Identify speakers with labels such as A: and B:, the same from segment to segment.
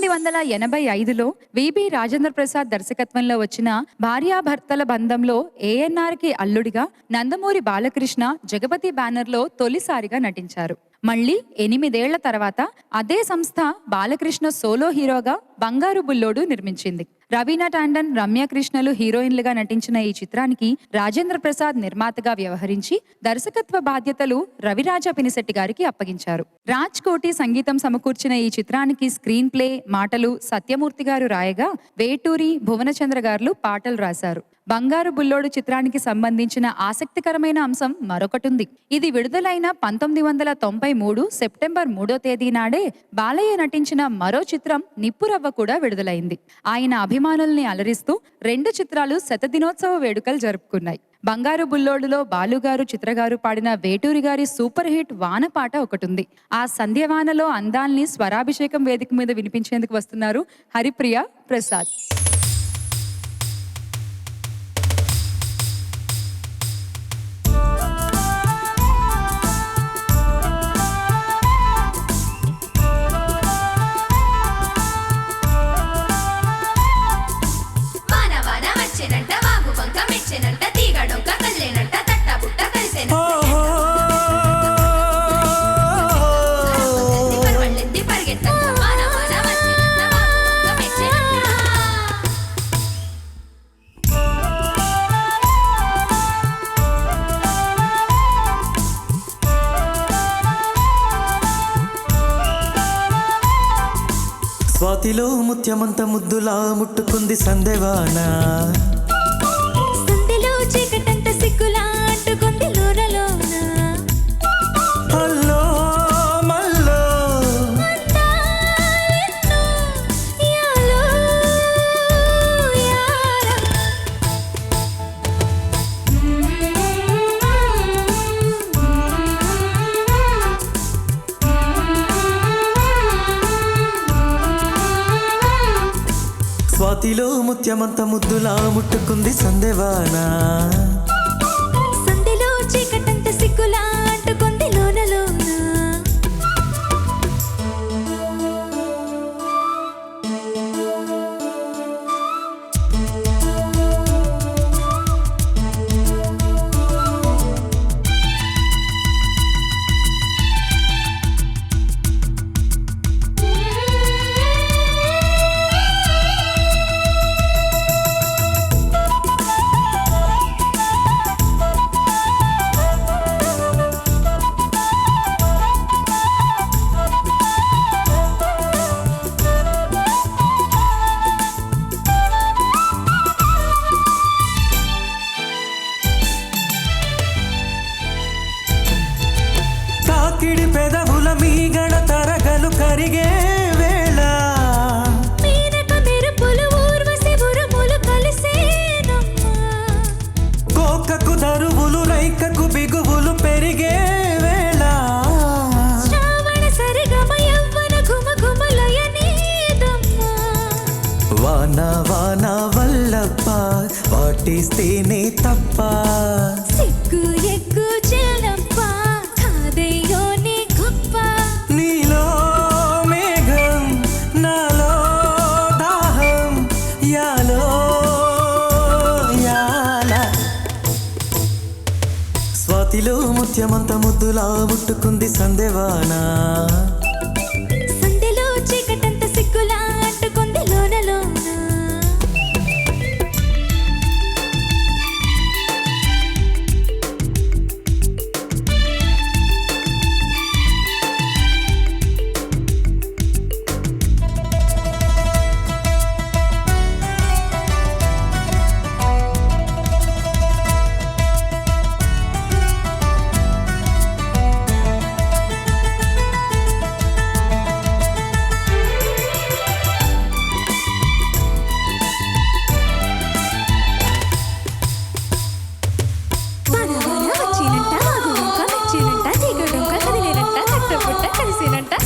A: 1985లో VB Rajendra Prasad దర్శకత్వంలో వచ్చిన భార్యాభర్తల బంధంలో ఏఎన్ఆర్కి అల్లుడిగా నందమూరి బాలకృష్ణ జగపతి బ్యానర్లో తొలిసారిగా నటించారు. మళ్ళీ 8 ఏళ్ల తర్వాత అదే సంస్థ బాలకృష్ణ సోలో హీరోగా బంగారు బుల్లోడు నిర్మించింది. రవీనా టాండన్, రమ్య కృష్ణలు హీరోయిన్లుగా నటించిన ఈ చిత్రానికి రాజేంద్ర ప్రసాద్ నిర్మాతగా వ్యవహరించి దర్శకత్వ బాధ్యతలు రవిరాజ పినిశెట్టి గారికి అప్పగించారు. రాజ్ కోటి సంగీతం సమకూర్చిన ఈ చిత్రానికి స్క్రీన్ ప్లే, మాటలు సత్యమూర్తి గారు రాయగా వేటూరి, భువనచంద్ర గారు పాటలు రాశారు. బంగారు బుల్లోడు చిత్రానికి సంబంధించిన ఆసక్తికరమైన అంశం మరొకటుంది. ఇది విడుదలైన 1993 సెప్టెంబర్ 3వ తేదీ నాడే బాలయ్య నటించిన మరో చిత్రం నిప్పురవ్వ కూడా విడుదలైంది. ఆయన అభిమానుల్ని అలరిస్తూ 2 చిత్రాలు శతదినోత్సవ వేడుకలు జరుపుకున్నాయి. బంగారు బుల్లోడులో బాలుగారు, చిత్రగారు పాడిన వేటూరి గారి సూపర్ హిట్ వాన పాట ఒకటుంది. ఆ సంధ్యవానలో అందాల్ని స్వరాభిషేకం వేదిక మీద వినిపించేందుకు వస్తున్నారు హరిప్రియ ప్రసాద్.
B: స్వాతిలో ముత్యమంత ముద్దులా ముట్టుకుంది సందేవాన,
C: సందేలో చీకటంత సిగ్గులా అంటుకుంది లోనలోన.
B: హల్లో మల్లో
C: అందాలెన్నో యాలో యాల.
B: స్వాతిలో ముత్యమంత ముద్దులా ముట్టుకుంది సందేవాన,
C: సందేలో చీకటంత సిగ్గులా అంటుకుంది లోనలోన.
B: తాకిడి పెదవుల మీగడ తరగలు కరిగే వేళ,
C: మీనక మెరుపులు ఊర్వశి ఉరుములు కలిసేనమ్మా.
B: కోకకు దరువులు రైకకు బిగువులు పెరిగే వేళ,
C: శ్రావణ సరిగమ యవ్వన ఘుమఘుమలయనీదమ్మా.
B: వాన వాన వల్లప్ప వాటిస్తేనే తప్ప,
C: సిగ్గు ఎగ్గు చిన్నప్ప కాదయ్యో నీ గొప్ప.
B: నీలో మేఘం నాలో దాహం యాలో యాల. స్వాతిలో ముత్యమంత ముద్దులా ముట్టుకుంది సందేవాన,
C: సందెలో చీకటంత సిగ్గులా అంటుకుంది లోనలోన.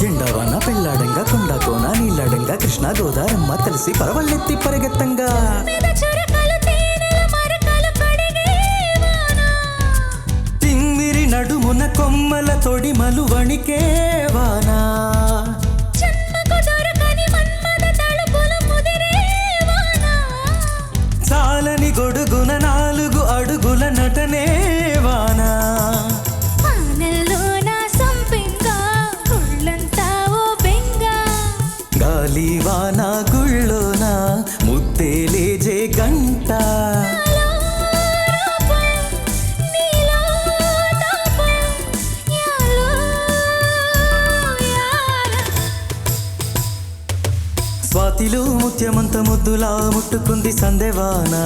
B: ఎండవాన పెళ్ళాడంగా కొండ కోన నీళ్ళాడంగా కృష్ణ గోదారమ్మ కలిసి పరవళ్ళెత్తి పరిగెత్తంగా, తిమ్మిరి నడుమున కొమ్మల తొడిమలు వణికే వానా,
C: జన్మకు దొరకని మన్మథ
B: ముత్యమంత ముద్దులా ముట్టుకుంది సందేవానా